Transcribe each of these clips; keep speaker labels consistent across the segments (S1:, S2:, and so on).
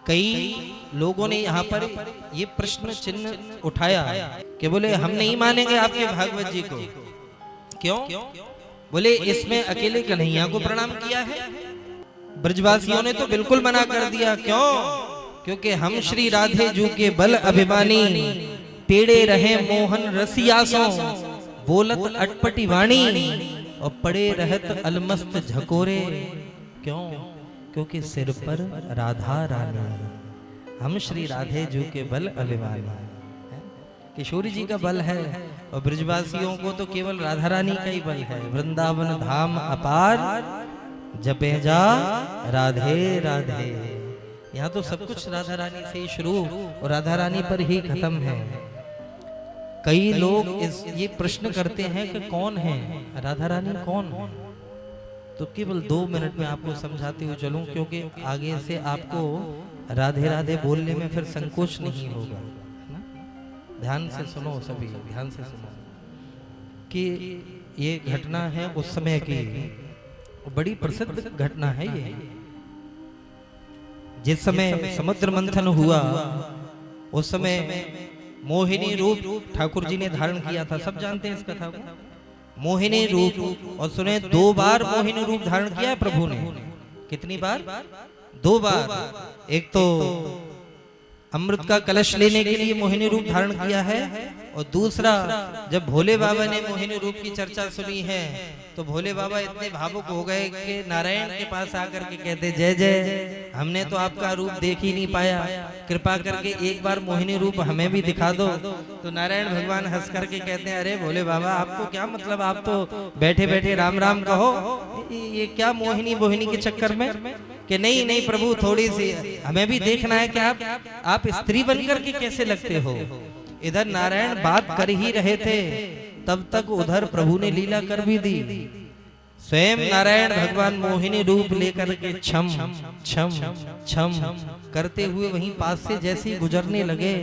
S1: कई लोगों ने यहाँ पर ये प्रश्न चिन्ह उठाया कि बोले हम नहीं मानेंगे आपके भागवत जी को। क्यों? बोले इसमें अकेले कन्हैया को प्रणाम किया है। ब्रजवासियों ने तो बिल्कुल मना कर दिया। क्यों? क्योंकि हम श्री राधे जू के बल अभिमानी, पेड़े रहे मोहन रसियासों, बोलत अटपटी वाणी और पड़े रहत अलमस्त झकोरे। क्यों? क्योंकि सिर पर राधा रानी, हम श्री राधे जू के बल अभिमानी। किशोरी जी का बल है और ब्रजवासियों को तो केवल राधा रानी का ही बल है। वृंदावन धाम अपार, जपे जा राधे राधे। यहाँ तो सब कुछ राधा रानी से ही शुरू और राधा रानी पर ही खत्म है। कई लोग ये प्रश्न करते हैं कि कौन है राधा रानी, कौन है? तो केवल 2 मिनट में आपको समझाते हुए चलूं, क्योंकि आगे से आपको राधे राधे बोलने में फिर संकोच नहीं होगा। ध्यान से सुनो, सभी ध्यान से सुनो कि ये घटना है उस समय की, बड़ी प्रसिद्ध घटना है ये। जिस समय समुद्र मंथन हुआ उस समय मोहिनी रूप ठाकुर जी ने धारण किया था। सब जानते हैं इस कथा को। मोहिनी रूप, और सुने 2 बार मोहिनी रूप धारण किया है प्रभु ने। कितनी बार? 2 बार। एक तो अमृत का कलश लेने के लिए मोहिनी रूप धारण किया है, और दूसरा जब भोले बाबा ने मोहिनी रूप की चर्चा सुनी है तो भोले बाबा इतने भावुक हो गए कि नारायण के पास आकर के कहते, जय जय, हमने तो आपका रूप देख ही नहीं पाया, कृपा करके एक बार मोहिनी रूप हमें भी दिखा दो। तो नारायण भगवान हंस करके कहते हैं, अरे भोले बाबा आपको क्या मतलब, आप तो बैठे बैठे राम राम कहो, ये क्या मोहिनी बोहिनी के चक्कर में? कि नहीं नहीं प्रभु, थोड़ी सी हमें भी देखना है कि आप स्त्री बनकर के कैसे लगते हो। इधर नारायण बात कर ही रहे थे, तब तक उधर प्रभु ने लीला कर भी दी। स्वयं नारायण भगवान मोहिनी रूप लेकर के छम छम छम करते हुए वहीं पास से जैसे ही गुजरने लगे,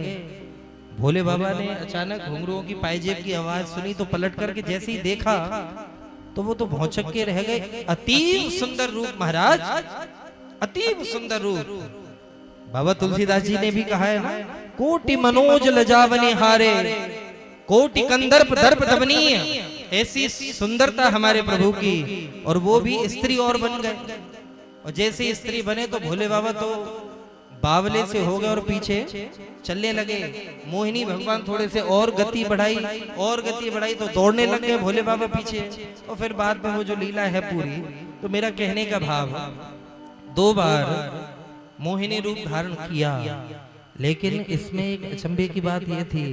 S1: भोले बाबा ने अचानक घुंघरुओं की पायजेब की आवाज सुनी तो पलट करके जैसे ही देखा तो वो तो भौचक के रह गए। अतीव सुंदर रूप महाराज, अतीव सुंदर रूप। बाबा तुलसीदास जी ने भी कहा है ना, कोटि मनोज लजावनी हारे, कोटि कंदर्प दर्प दमनीय। ऐसी सुंदरता हमारे प्रभु की, और वो भी स्त्री और बन गए। और जैसे स्त्री बने तो भोले बाबा तो बावले से हो गए और पीछे चलने लगे। मोहिनी भगवान थोड़े से और गति बढ़ाई, और गति बढ़ाई तो दौड़ने लग गए भोले बाबा पीछे। और फिर बाद में वो जो लीला है पूरी, तो मेरा कहने का भाव, 2 बार मोहिनी रूप धारण किया, लेकिन इसमें एक अचंभे की बात यह थी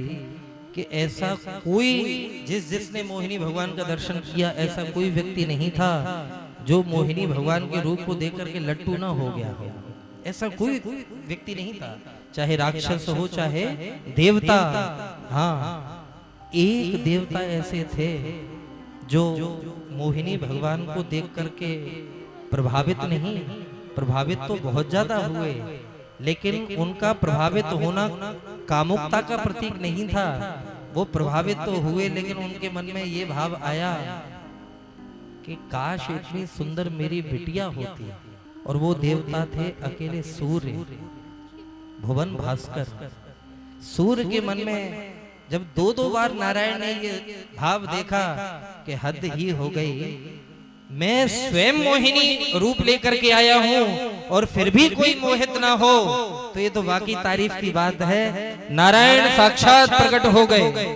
S1: कि ऐसा कोई जिसने मोहिनी भगवान का दर्शन किया, ऐसा कोई व्यक्ति नहीं था जो मोहिनी भगवान के रूप को देख करके लट्टू ना हो गया हो। ऐसा कोई व्यक्ति नहीं था, चाहे राक्षस हो चाहे देवता। हाँ, एक देवता ऐसे थे जो मोहिनी भगवान को देख करके प्रभावित नहीं, प्रभावित तो बहुत ज्यादा हुए, लेकिन उनका प्रभावित होना कामुकता का प्रतीक नहीं था। वो प्रभावित तो हुए, लेकिन उनके मन में ये भाव आया कि काश इतनी सुंदर मेरी बिटिया होती। और वो देवता थे अकेले सूर्य, भुवन भास्कर। सूर्य के मन में जब 2-2 बार नारायण ने ये भाव देखा कि हद ही हो गई, मैं स्वयं मोहिनी रूप लेकर के आया हूँ और फिर भी कोई मोहित ना हो, तो ये तो वाकई तारीफ की बात है। नारायण साक्षात प्रकट हो गए,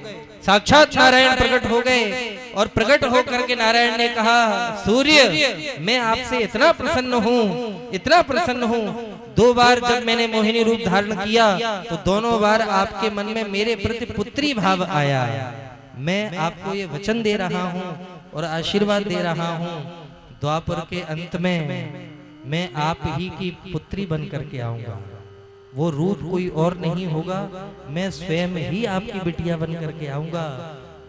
S1: साक्षात नारायण प्रकट हो गए। और प्रकट होकर के नारायण ने कहा, सूर्य मैं आपसे इतना प्रसन्न हूँ, इतना प्रसन्न हूँ। 2 बार जब मैंने मोहिनी रूप धारण किया तो दोनों बार आपके मन में मेरे प्रति पुत्री भाव आया। मैं आपको ये वचन दे रहा हूँ और आशीर्वाद दे रहा हूँ, द्वापर के अंत में मैं आप ही की पुत्री बन करके आऊंगा। वो रूप कोई और नहीं होगा, मैं स्वयं ही आपकी बिटिया बन करके आऊंगा।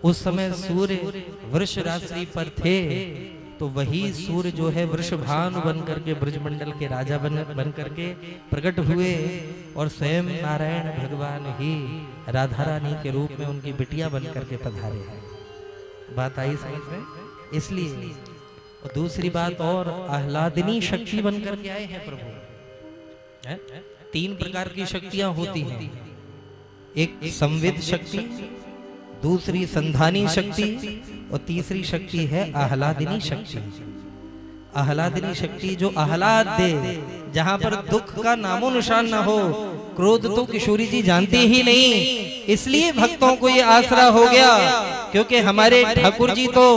S1: उस समय सूर्य वृष राशि पर थे, तो वही सूर्य जो है वृषभानु बन करके ब्रजमंडल के राजा बन करके प्रकट हुए, और स्वयं नारायण भगवान ही राधा रानी के रूप में उनकी बिटिया बन करके पधारे हैं। बात आई समझ में? इसलिए दूसरी बात और, आह्लादिनी शक्ति बन करके आए हैं प्रभु। तीन प्रकार की शक्तियां होती हैं, एक संविद शक्ति, दूसरी संधानी शक्ति और तीसरी शक्ति है आह्लादिनी शक्ति। आह्लादिनी शक्ति जो आह्लाद दे, जहां पर दुख का नामो निशान न हो। क्रोध तो किशोरी जी जानते ही नहीं, इसलिए भक्तों को ये आसरा हो गया, क्योंकि हमारे ठाकुर जी तो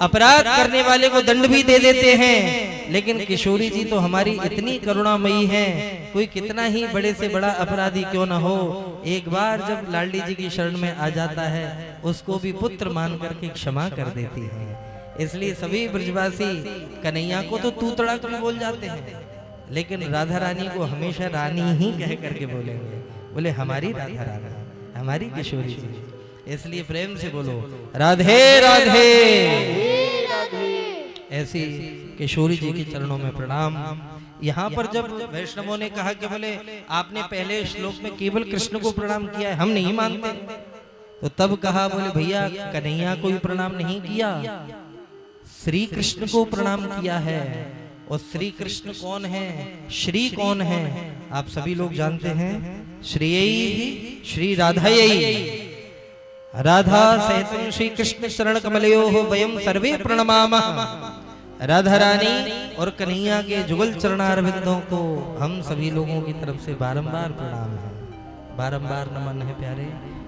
S1: अपराध करने वाले को दंड भी दे देते हैं, लेकिन किशोरी जी तो हमारी इतनी करुणामयी हैं, कोई कितना ही बड़े से बड़ा अपराधी क्यों ना हो, एक बार जब लाडली जी की शरण में आ जाता है उसको भी पुत्र मान करके क्षमा कर देती है। इसलिए सभी ब्रजवासी कन्हैया को तो तू तड़ाक भी बोल जाते हैं, लेकिन राधा रानी को हमेशा रानी ही कह करके बोलेंगे, बोले हमारी राधा रानी, हमारी किशोरी जी। इसलिए प्रेम से बोलो राधे राधे। ऐसी किशोरी जी के चरणों में प्रणाम। यहाँ पर जब वैष्णवों ने कहा कि बोले आपने पहले श्लोक में केवल कृष्ण को प्रणाम किया है, हम नहीं मानते, तो तब कहा बोले भैया कन्हैया को भी प्रणाम नहीं किया, श्री कृष्ण को प्रणाम किया है। और श्री कृष्ण कौन है, श्री कौन है, आप सभी लोग जानते हैं, श्री श्री राधायै राधा सहितं श्री कृष्ण चरण कमलयोः वयं सर्वे प्रणमामः। राधा रानी और कन्हैया के जुगल चरणारविंदों को हम सभी लोगों की तरफ से बारंबार प्रणाम है, बारंबार नमन है प्यारे।